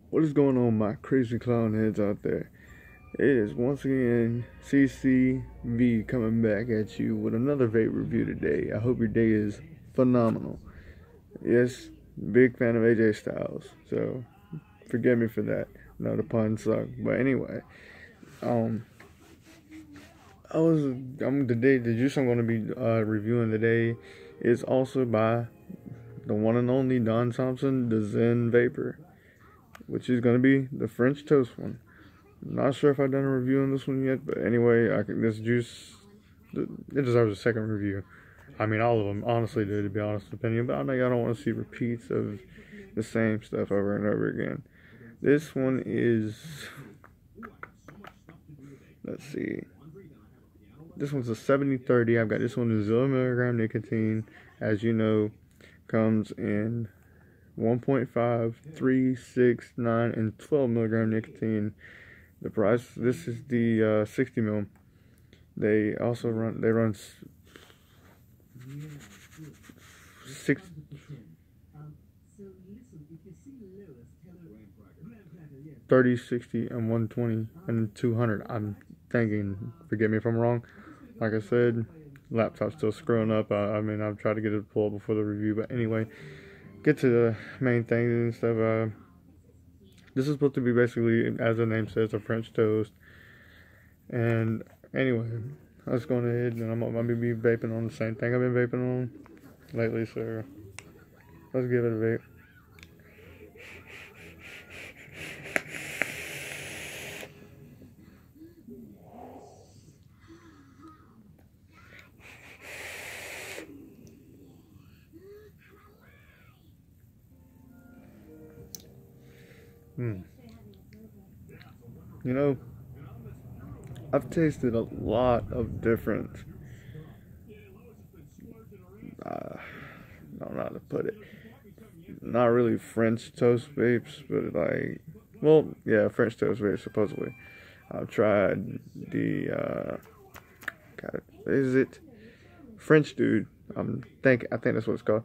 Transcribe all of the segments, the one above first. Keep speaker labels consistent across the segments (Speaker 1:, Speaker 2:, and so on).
Speaker 1: What is going on, my crazy clown heads out there? It is once again CCV coming back at you with another vape review today. I hope your day is phenomenal. Yes, big fan of AJ Styles, so forgive me for that. No, the pun sucked. But anyway, the juice I'm going to be reviewing today is also by the one and only Don Thompson, the Zen Vapor, which is going to be the French toast one. Not sure if I've done a review on this one yet, but anyway, this juice, it deserves a second review. I mean, all of them honestly do, to be honest opinion, but I know y'all don't want to see repeats of the same stuff over and over again. This one is, let's see, this one's a 70-30. I've got this one is 0 milligram nicotine, as you know, comes in 1.5, 3, 6, 9, and 12 milligram nicotine. The price, this is the 60 mil. They also run 30, 60, and 120, and 200. I'm thinking, forgive me if I'm wrong. Like I said, laptop's still screwing up. I mean, I've tried to get it to pull up before the review, but anyway, get to the main things and stuff. This is supposed to be basically, as the name says, a French toast. And anyway, let's go ahead and I'm gonna be vaping on the same thing I've been vaping on lately, so let's give it a vape. You know, I've tasted a lot of different, I don't know how to put it, not really French toast vapes, but like, well, yeah, French toast vapes, supposedly. I've tried the, is it French Dude? I think that's what it's called.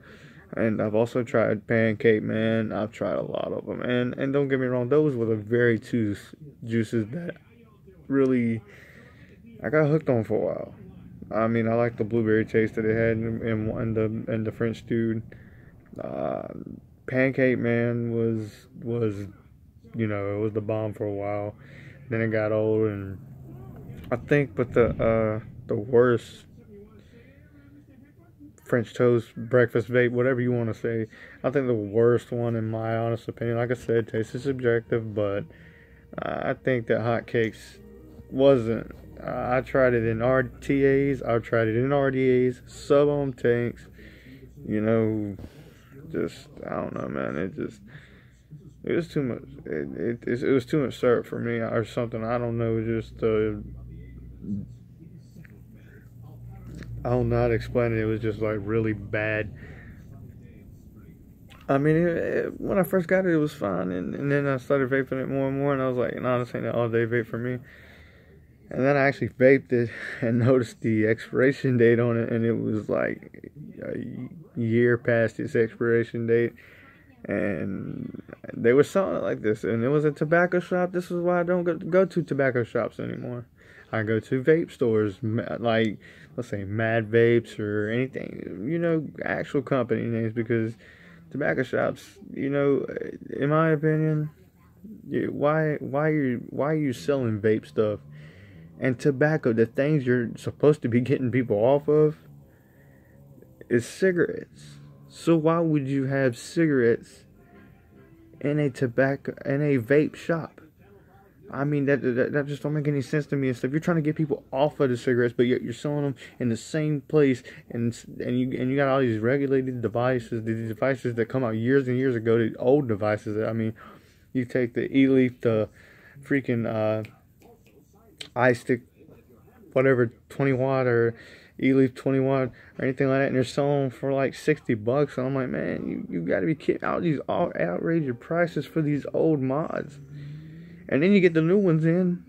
Speaker 1: And I've also tried Pancake Man. I've tried a lot of them. And don't get me wrong, those were the very two juices that really I got hooked on for a while. I mean, I like the blueberry taste that it had in the French Dude. Pancake Man was you know, it was the bomb for a while. Then it got old, and I think, but the worst French toast, breakfast vape, whatever you want to say, I think the worst one, in my honest opinion, like I said, taste is subjective, but I think that hotcakes wasn't. I tried it in RTAs, I tried it in RDAs, sub-ohm tanks, you know, just, I don't know, man, it was too much, it was too much syrup for me, or something, I don't know, just, I don't know how to explain it. It was just like really bad. I mean, when I first got it, it was fine, and then I started vaping it more and more, and I was like, no, this ain't an all-day vape for me. And then I actually vaped it and noticed the expiration date on it, and it was like a year past its expiration date. And they were selling it like this, and it was a tobacco shop. This is why I don't go to tobacco shops anymore. I go to vape stores, like, let's say, Mad Vapes or anything, you know, actual company names, because tobacco shops, you know, in my opinion, why are you selling vape stuff and tobacco? The things you're supposed to be getting people off of is cigarettes. So why would you have cigarettes in a vape shop? I mean, that just don't make any sense to me and stuff. You're trying to get people off of the cigarettes, but you're selling them in the same place, and you got all these regulated devices, these devices that come out years and years ago, the old devices. I mean, you take the E-Leaf, the freaking iStick, whatever, 20 watt, or E-Leaf 20 watt, or anything like that, and they're selling them for like $60. And I'm like, man, you got to be kidding! All these outrageous prices for these old mods. And then you get the new ones in,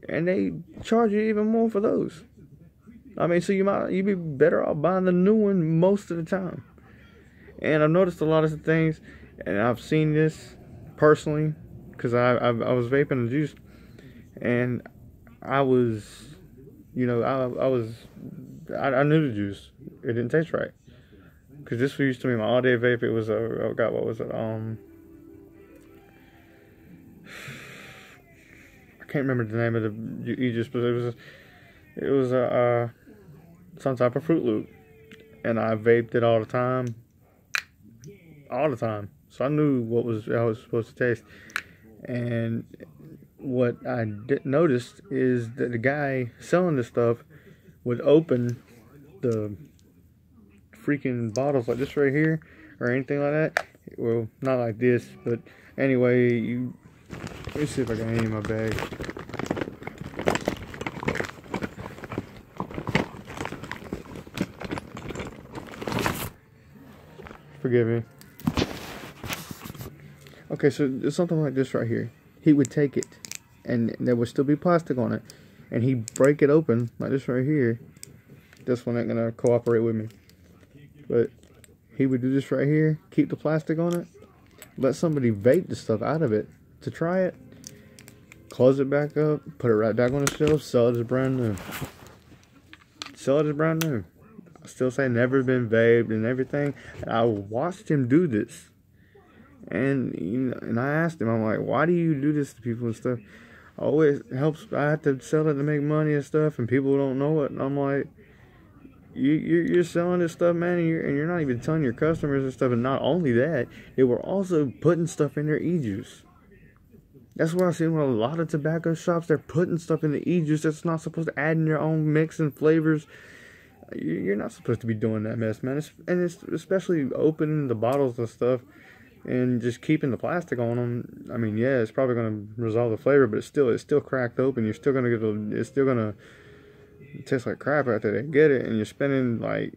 Speaker 1: and they charge you even more for those. I mean, so you'd be better off buying the new one most of the time. And I've noticed a lot of things, and I've seen this personally because I was vaping the juice, and I was, I knew the juice. It didn't taste right. Because this used to be my all-day vape. It was oh God, what was it? I can't remember the name of the juice, but it was some type of Fruit Loop, and I vaped it all the time. So I knew how it was supposed to taste. And what I noticed is that the guy selling this stuff would open the freaking bottles like this right here, or anything like that. Well, not like this, but anyway, let me see if I got any in my bag. Forgive me. Okay, so it's something like this right here. He would take it, and there would still be plastic on it, and he'd break it open like this right here. This one ain't gonna cooperate with me, but he would do this right here, keep the plastic on it, let somebody vape the stuff out of it to try it, close it back up, put it right back on the shelf, sell it as brand new. I still say never been vaped and everything. And I watched him do this. And and I asked him, I'm like, why do you do this to people and stuff? Always helps. I have to sell it to make money and stuff, and people don't know it. And I'm like, you're selling this stuff, man, and you're not even telling your customers and stuff. And not only that, they were also putting stuff in their e-juice. That's what I see with a lot of tobacco shops. They're putting stuff in the e-juice that's not supposed to add in your own mix and flavors. You're not supposed to be doing that mess, man. It's especially opening the bottles and stuff and just keeping the plastic on them. I mean, yeah, it's probably going to resolve the flavor, but it's still cracked open. You're still going to it's still going to taste like crap after they get it, and you're spending like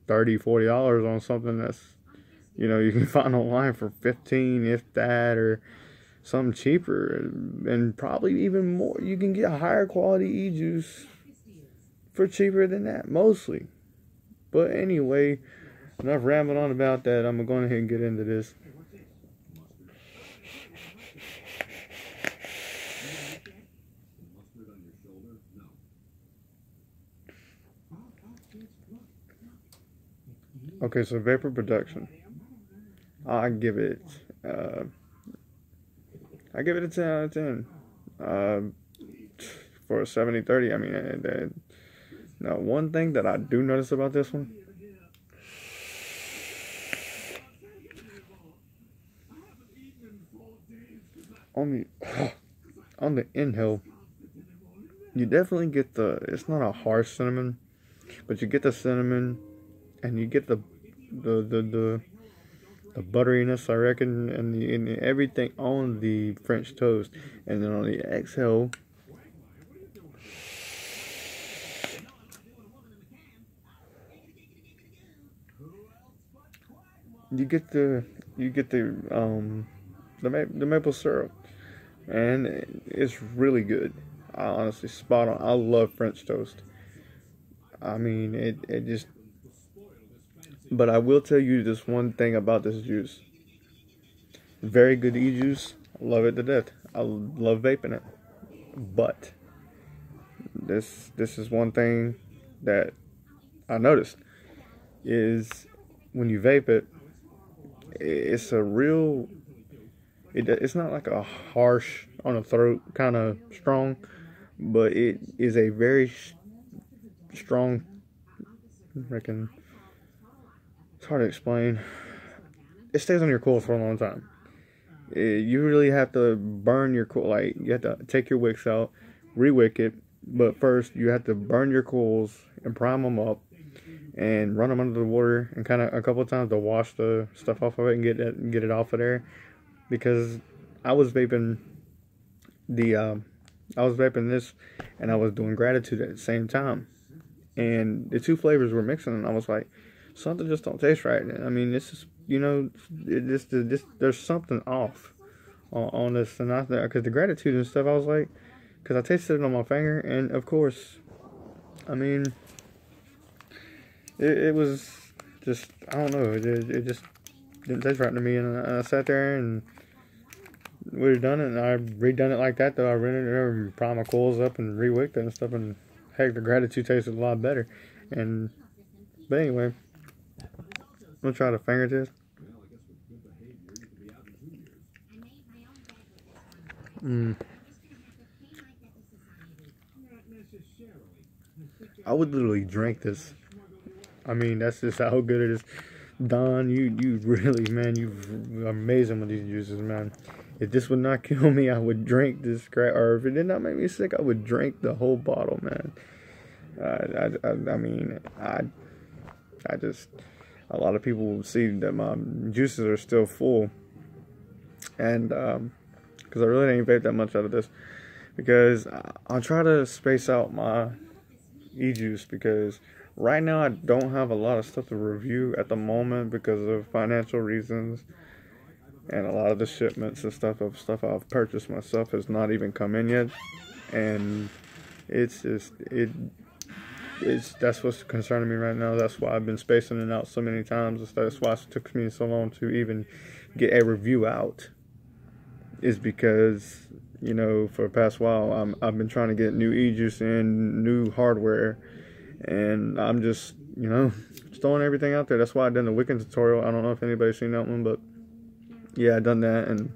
Speaker 1: $30-$40 on something that's, you can find online for $15, if that, or something cheaper, and probably even more. You can get higher quality e-juice for cheaper than that, mostly. But anyway, enough rambling on about that. I'm going ahead and get into this. Okay, so vapor production. I give it a 10 out of 10. For a 70-30, I mean, now one thing that I do notice about this one, on the inhale, you definitely get it's not a harsh cinnamon, but you get the cinnamon, and you get the butteriness, I reckon, and everything on the French toast. And then on the exhale, you get the maple syrup, and it's really good. Honestly, spot on. I love French toast. I mean, it just. But I will tell you this one thing about this juice. Very good e-juice. Love it to death. I love vaping it. But this is one thing that I noticed is when you vape it, it's a real. It's not like a harsh on the throat kind of strong, but it is a very strong. I reckon. It's hard to explain. It stays on your coil for a long time. You really have to burn your coil. Like, you have to take your wicks out, re-wick it. But first, you have to burn your coils and prime them up, and run them under the water, and kind of a couple of times to wash the stuff off of it and get it off of there. Because I was vaping this, and I was doing Gratitude at the same time, and the two flavors were mixing, and I was like, something just don't taste right. I mean, this is, there's something off on this, and because the Gratitude and stuff, I was like, because I tasted it on my finger, and of course, I mean, it was just, I don't know, it just didn't taste right to me, and I sat there, and would have done it, and I redone it like that, though. I rented it over, primed my coils up, and re-wicked it and stuff, and heck, the gratitude tasted a lot better. And but anyway, I'm gonna try the finger test. I would literally drink this. I mean, that's just how good it is. Don, you really, man, you're amazing with these juices, man. If this would not kill me, I would drink this crap. Or if it did not make me sick, I would drink the whole bottle, man. I mean, I just, a lot of people see that my juices are still full. And, because I really didn't vape that much out of this. Because I'll try to space out my e-juice, because right now I don't have a lot of stuff to review at the moment because of financial reasons, and a lot of the shipments and stuff I've purchased myself has not even come in yet, and it's that's what's concerning me right now. That's why I've been spacing it out so many times. That's why it took me so long to even get a review out, is because, you know, for the past while I've been trying to get new e-juice in, new hardware, and I'm just, you know, throwing everything out there. That's why I done the wicking tutorial. I don't know if anybody's seen that one, but yeah, I done that.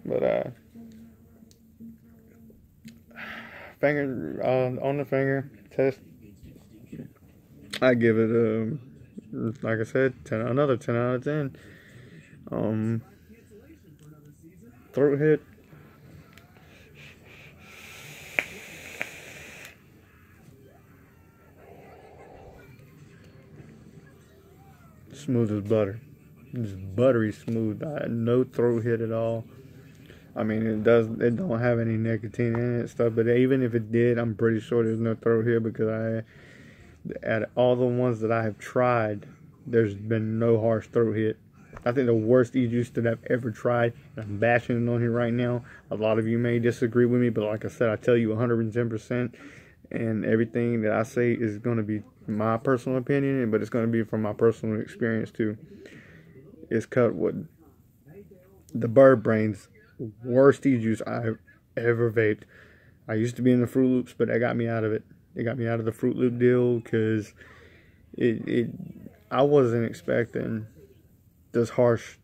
Speaker 1: But finger on the finger test, I give it like I said, another 10 out of 10. Throat hit, smooth as butter. Just buttery smooth. I had no throat hit at all. I mean, it don't have any nicotine in it and stuff, but even if it did, I'm pretty sure there's no throat hit, because at all the ones that I have tried, there's been no harsh throat hit. I think the worst e-juice that I've ever tried, and I'm bashing it on here right now, a lot of you may disagree with me, but like I said, I tell you 110%, and everything that I say is going to be my personal opinion, but it's going to be from my personal experience too. It's Cutwood, the Bird Brain's worst e-juice I've ever vaped. I used to be in the Fruit Loops, but that got me out of it. It got me out of the Fruit Loop deal, because I wasn't expecting this harsh.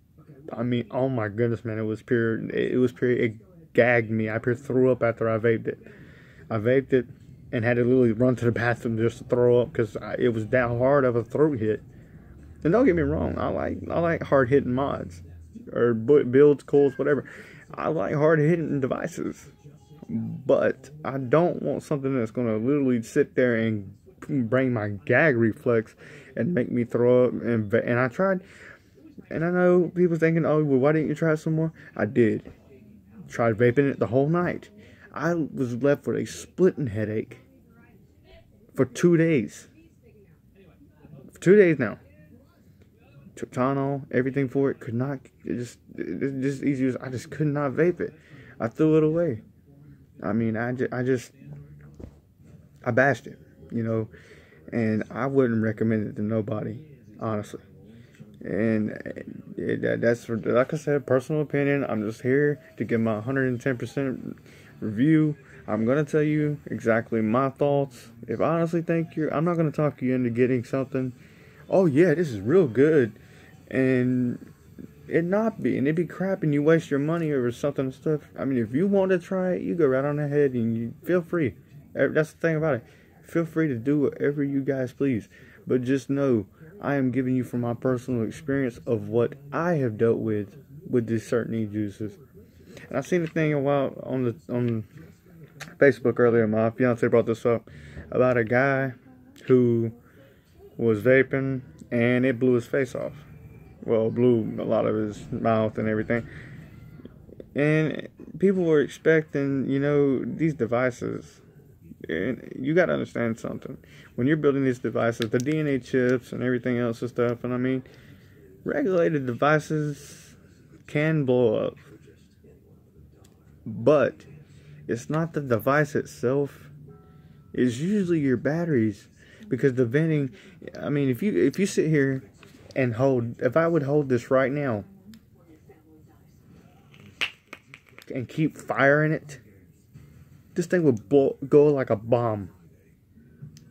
Speaker 1: I mean, oh my goodness, man, it was pure. It gagged me. I threw up after I vaped it. I vaped it and had to literally run to the bathroom just to throw up, because it was that hard of a throat hit. And don't get me wrong, I like hard hitting mods or builds, coils, whatever. I like hard hitting devices, but I don't want something that's gonna literally sit there and bring my gag reflex and make me throw up. And I tried, and I know people thinking, oh, well, why didn't you try it some more? I did. Tried vaping it the whole night. I was left with a splitting headache for 2 days. For 2 days now. Took Tylenol, everything for it. Could not. It's just easy as I just could not vape it. I threw it away. I mean, I bashed it, you know, and I wouldn't recommend it to nobody, honestly. And that's, like I said, personal opinion. I'm just here to give my 110% review. I'm going to tell you exactly my thoughts. If I honestly think I'm not going to talk you into getting something, oh yeah, this is real good, and it not be, and it be crap, and you waste your money over something and stuff. I mean, if you want to try it, you go right on ahead, and you feel free. That's the thing about it. Feel free to do whatever you guys please. But just know, I am giving you from my personal experience of what I have dealt with these certain e-juices. And I've seen a thing a while on Facebook earlier. My fiance brought this up about a guy who was vaping and it blew his face off. Well, blew a lot of his mouth and everything. And people were expecting, you know, these devices. And you got to understand something. When you're building these devices, the DNA chips and everything else and stuff, and I mean, regulated devices can blow up. But it's not the device itself. It's usually your batteries. Because the venting, I mean, if you sit here and if I would hold this right now, and keep firing it, this thing would go like a bomb.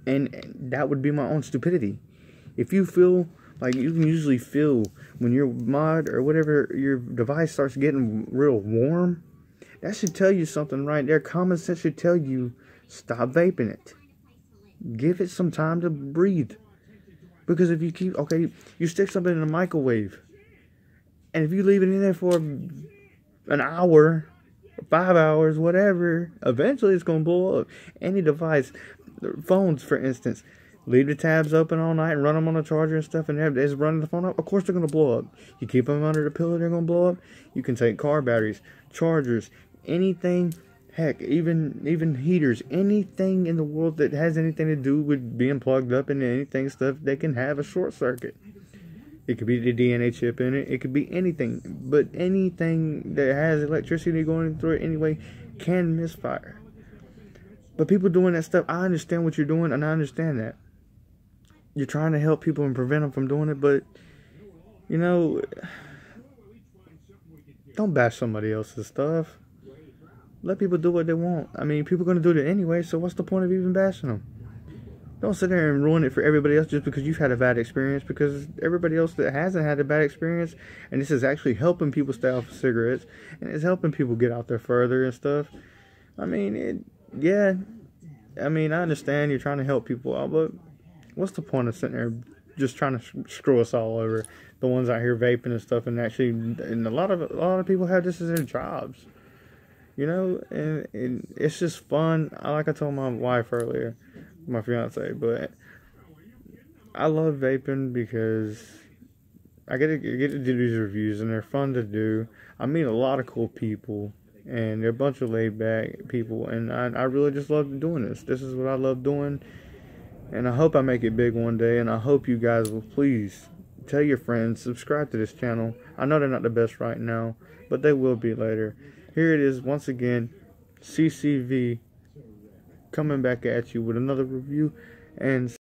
Speaker 1: And that would be my own stupidity. If you feel like, you can usually feel when your mod or whatever, your device starts getting real warm, that should tell you something right there. Common sense should tell you, stop vaping it. Give it some time to breathe. Because if you keep, okay, you stick something in the microwave, and if you leave it in there for an hour, 5 hours, whatever, eventually it's going to blow up. Any device, phones for instance, leave the tabs open all night and run them on a charger and stuff, and it's running the phone up, of course they're going to blow up. You keep them under the pillow, they're going to blow up. You can take car batteries, chargers, anything, heck, even heaters, anything in the world that has anything to do with being plugged up into anything, stuff, they can have a short circuit. It could be the DNA chip in it. It could be anything. But anything that has electricity going through it anyway can misfire. But people doing that stuff, I understand what you're doing, and I understand that. You're trying to help people and prevent them from doing it, but, you know, don't bash somebody else's stuff. Let people do what they want. I mean, people are going to do it anyway, so what's the point of even bashing them? Don't sit there and ruin it for everybody else just because you've had a bad experience, because everybody else that hasn't had a bad experience, and this is actually helping people stay off of cigarettes, and it's helping people get out there further and stuff. I mean, yeah, I mean, I understand you're trying to help people out, but what's the point of sitting there just trying to screw us all over? The ones out here vaping and stuff, and actually, and a lot of people have this as their jobs, you know, and it's just fun. Like I told my wife earlier, my fiance, but I love vaping because I get to do these reviews, and they're fun to do. I meet a lot of cool people, and they're a bunch of laid back people, and I really just love doing this. This is what I love doing, and I hope I make it big one day, and I hope you guys will please tell your friends, subscribe to this channel. I know they're not the best right now, but they will be later. Here it is once again, CCV, coming back at you with another review, and